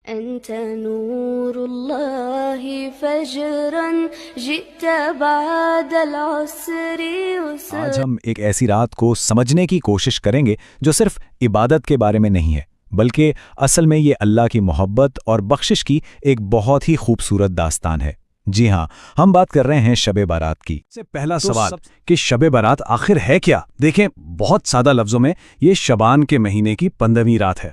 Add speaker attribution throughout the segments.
Speaker 1: أنت نور الله فجرا جئت بعد العسر يسرا۔
Speaker 2: آج ہم ایک ایسی رات کو سمجھنے کی کوشش کریں گے جو صرف عبادت کے بارے میں نہیں ہے، بلکہ اصل میں یہ اللہ کی محبت اور بخشش کی ایک بہت ہی خوبصورت داستان ہے۔ جی ہاں، ہم بات کر رہے ہیں شب برات کی۔ سے پہلا سوال کہ شب برات آخر ہے کیا؟ دیکھیں، بہت سادہ لفظوں میں یہ شعبان کے مہینے کی 15ویں رات ہے،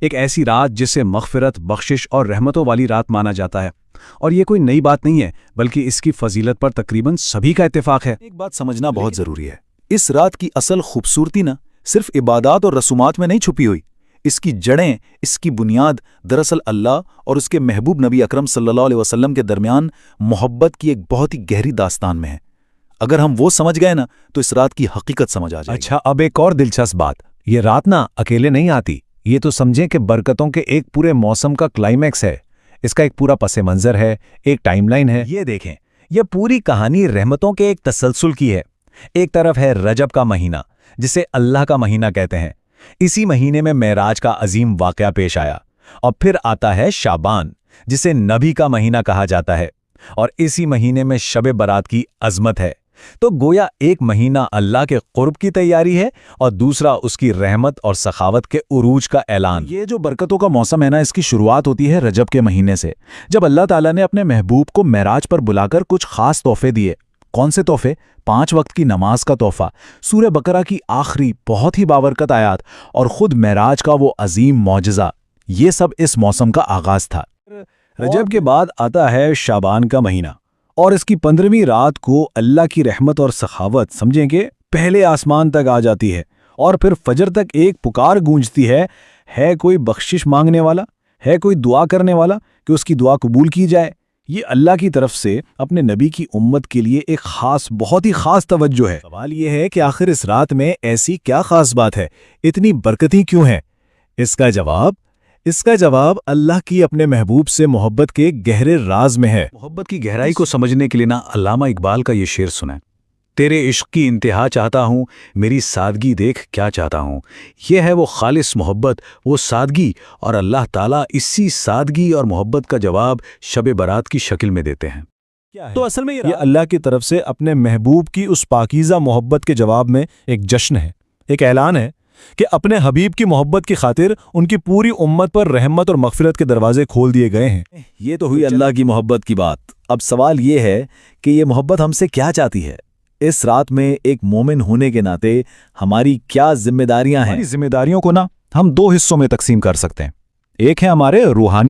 Speaker 2: ایک ایسی رات جسے مغفرت، بخشش اور رحمتوں والی رات مانا جاتا ہے۔ اور یہ کوئی نئی بات نہیں ہے، بلکہ اس کی فضیلت پر تقریباً سبھی کا اتفاق ہے۔
Speaker 3: ایک بات سمجھنا بہت ضروری ہے، اس رات کی اصل خوبصورتی نہ صرف عبادات اور رسومات میں نہیں چھپی ہوئی، اس کی جڑیں، اس کی بنیاد دراصل اللہ اور اس کے محبوب نبی اکرم صلی اللہ علیہ وسلم کے درمیان محبت کی ایک بہت ہی گہری داستان میں ہے۔ اگر ہم وہ سمجھ گئے نا تو اس رات کی حقیقت سمجھ آ جائے گی۔
Speaker 2: اچھا، اب ایک اور دلچسپ بات، یہ رات نہ اکیلے نہیں آتی، یہ تو سمجھیں کہ برکتوں کے ایک پورے موسم کا کلائمیکس ہے، اس کا ایک پورا پس منظر ہے، ایک ٹائم لائن ہے۔ یہ دیکھیں، یہ پوری کہانی رحمتوں کے ایک تسلسل کی ہے۔ ایک طرف ہے رجب کا مہینہ جسے اللہ کا مہینہ کہتے ہیں، اسی مہینے میں معراج کا عظیم واقعہ پیش آیا، اور پھر آتا ہے شعبان جسے نبی کا مہینہ کہا جاتا ہے، اور اسی مہینے میں شب برات کی عظمت ہے۔ تو گویا ایک مہینہ اللہ کے قرب کی تیاری ہے اور دوسرا اس کی رحمت اور سخاوت کے عروج کا اعلان۔
Speaker 3: یہ جو برکتوں کا موسم ہے نا، اس کی شروعات ہوتی ہے رجب کے مہینے سے، جب اللہ تعالیٰ نے اپنے محبوب کو معراج پر بلا کر کچھ خاص تحفے دیے۔ کون سے تحفے؟ 5 وقت کی نماز کا تحفہ، سورہ بقرہ کی آخری بہت ہی بابرکت آیات، اور خود معراج کا وہ عظیم معجزہ۔ یہ سب اس موسم کا آغاز تھا۔
Speaker 2: رجب کے بعد آتا ہے شعبان کا مہینہ، اور اس کی 15ویں رات کو اللہ کی رحمت اور سخاوت سمجھیں کہ پہلے آسمان تک آ جاتی ہے، اور پھر فجر تک ایک پکار گونجتی ہے کوئی بخشش مانگنے والا، ہے کوئی دعا کرنے والا کہ اس کی دعا قبول کی جائے۔ یہ اللہ کی طرف سے اپنے نبی کی امت کے لیے ایک خاص، بہت ہی خاص توجہ ہے۔
Speaker 3: سوال یہ ہے کہ آخر اس رات میں ایسی کیا خاص بات ہے، اتنی برکتیں کیوں ہیں؟ اس کا جواب اللہ کی اپنے محبوب سے محبت کے گہرے راز میں ہے۔
Speaker 2: محبت کی گہرائی کو سمجھنے کے لیے نا علامہ اقبال کا یہ شعر سنیں: تیرے عشق کی انتہا چاہتا ہوں، میری سادگی دیکھ کیا چاہتا ہوں۔ یہ ہے وہ خالص محبت، وہ سادگی، اور اللہ تعالیٰ اسی سادگی اور محبت کا جواب شب برات کی شکل میں دیتے ہیں۔
Speaker 3: تو اصل میں یہ اللہ کی طرف سے اپنے محبوب کی اس پاکیزہ محبت کے جواب میں ایک جشن ہے، ایک اعلان ہے کہ اپنے حبیب کی محبت کی خاطر ان کی پوری امت پر رحمت اور مغفرت کے دروازے کھول دیے گئے ہیں۔ یہ تو ہوئی اللہ کی محبت کی بات۔ اب سوال یہ ہے کہ یہ محبت ہم سے کیا چاہتی ہے؟ اس رات میں ایک مومن ہونے کے ناطے ہماری کیا ذمہ داریاں ہیں؟
Speaker 2: ہماری ذمہ داریوں کو نا ہم 2 حصوں میں تقسیم کر سکتے ہیں۔ ایک ہے ہمارے روحانی